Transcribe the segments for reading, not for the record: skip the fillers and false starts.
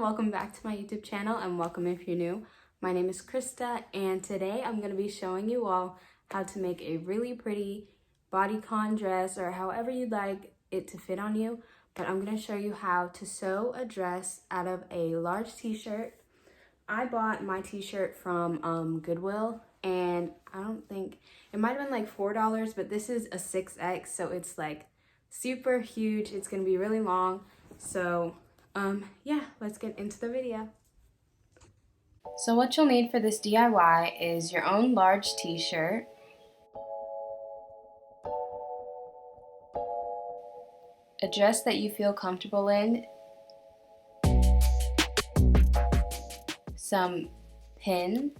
welcome back to my YouTube channel and welcome if you're new. My name is Krista and today I'm going to be showing you all how to make a really pretty bodycon dress or however you'd like it to fit on you. But I'm going to show you how to sew a dress out of a large t-shirt. I bought my t-shirt from Goodwill and I don't think, it might have been like $4, but this is a 6X, so it's like super huge. It's going to be really long. So yeah, let's get into the video. So what you'll need for this DIY is your own large t-shirt, a dress that you feel comfortable in, some pins,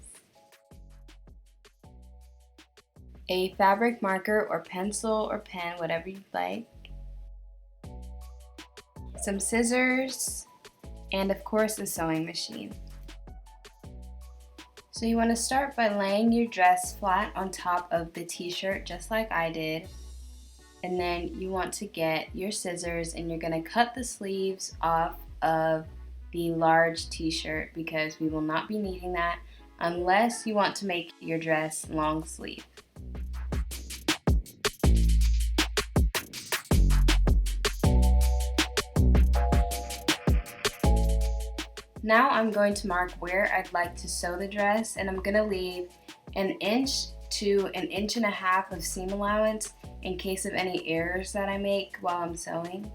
a fabric marker or pencil or pen, whatever you'd like, some scissors, and of course a sewing machine. So you want to start by laying your dress flat on top of the t-shirt just like I did, and then you want to get your scissors and you're going to cut the sleeves off of the large t-shirt because we will not be needing that unless you want to make your dress long sleeve. Now I'm going to mark where I'd like to sew the dress, and I'm going to leave 1 inch to 1.5 inches of seam allowance in case of any errors that I make while I'm sewing.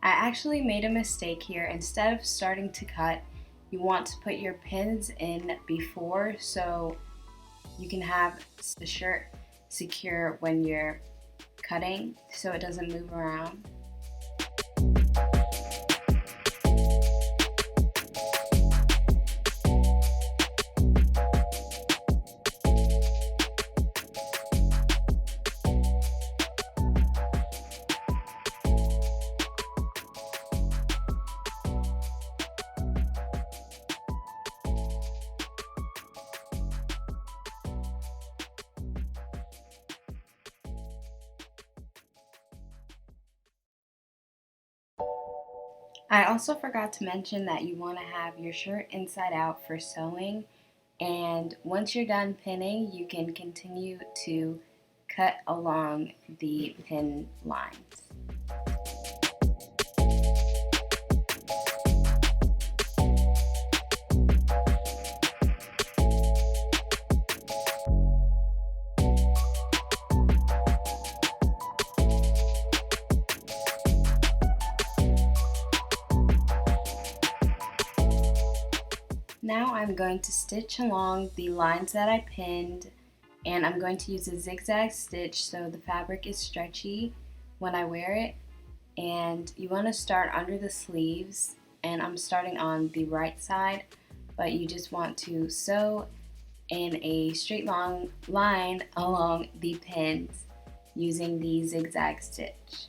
I actually made a mistake here. Instead of starting to cut, you want to put your pins in before so you can have the shirt secure when you're cutting so it doesn't move around. I also forgot to mention that you want to have your shirt inside out for sewing, and once you're done pinning, you can continue to cut along the pin lines. Now I'm going to stitch along the lines that I pinned, and I'm going to use a zigzag stitch so the fabric is stretchy when I wear it. And you want to start under the sleeves, and I'm starting on the right side, but you just want to sew in a straight long line along the pins using the zigzag stitch.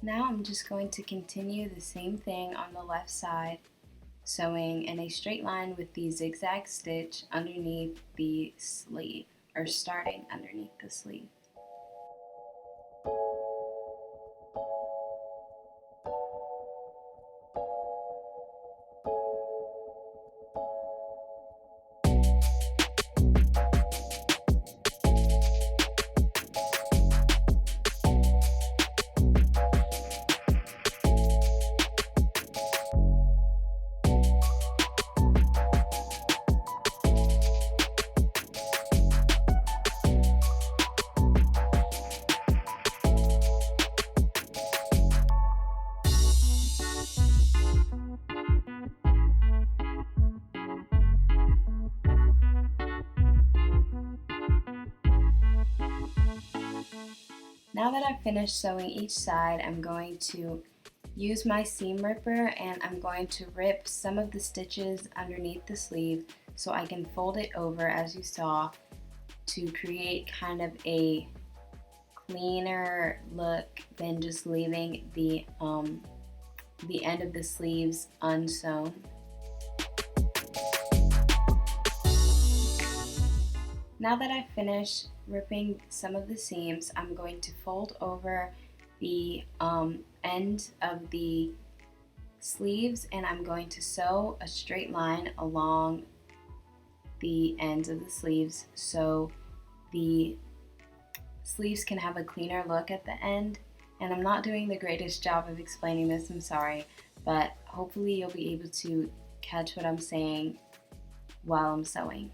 Now I'm just going to continue the same thing on the left side, sewing in a straight line with the zigzag stitch underneath the sleeve. or starting underneath the sleeve. Now that I've finished sewing each side, I'm going to use my seam ripper and I'm going to rip some of the stitches underneath the sleeve so I can fold it over, as you saw, to create kind of a cleaner look than just leaving the end of the sleeves unsewn. Now that I've finished ripping some of the seams, I'm going to fold over the end of the sleeves and I'm going to sew a straight line along the ends of the sleeves so the sleeves can have a cleaner look at the end. And I'm not doing the greatest job of explaining this, I'm sorry, but hopefully you'll be able to catch what I'm saying while I'm sewing.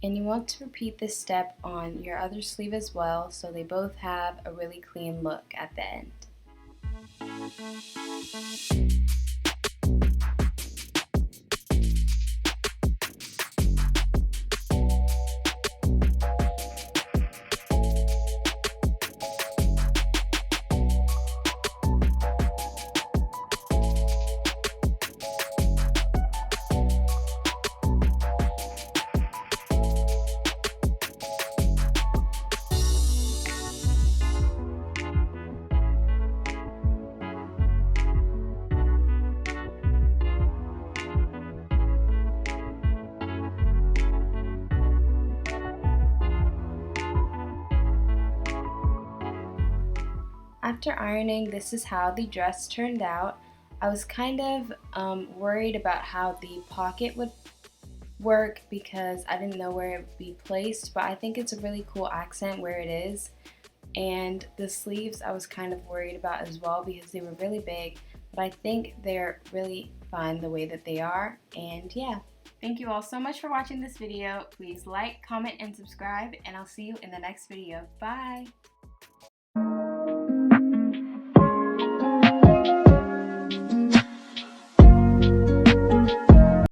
And you want to repeat this step on your other sleeve as well so they both have a really clean look at the end. After ironing, this is how the dress turned out. I was kind of worried about how the pocket would work because I didn't know where it would be placed, but I think it's a really cool accent where it is. And the sleeves I was kind of worried about as well because they were really big, but I think they're really fine the way that they are. And yeah, thank you all so much for watching this video. Please like, comment, and subscribe, and I'll see you in the next video. Bye!